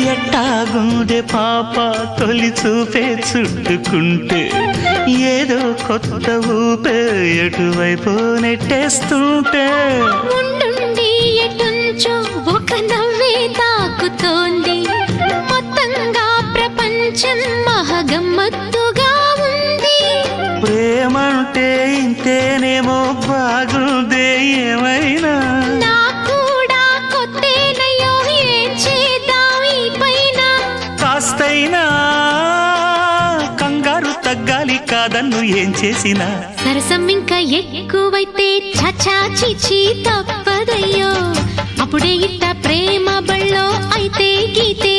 ఎట్టాగుండే పాప తొలి చూపే చుట్టుకుంటే ఏదో కొత్త ఊపే ఎటువైపు నెట్టేస్తుంటే ఉండుండి ఎటుంచో ఒక నవ్వే తాకుతోంది మొత్తంగా ప్రపంచం మహగమ్మత్తుగా ఉంది ప్రేమంటే ఇంతేనేమో బాగుందే ఏమైనా కాస్తైనా కంగారు తగ్గాలి కాదన్ను ఏం చేసినా సరసం ఇంకా ఎక్కువైతే చచా చిచి తప్పదయ్యో అప్పుడే ఇట్ట ప్రేమ బళ్ళో అయితే గీతే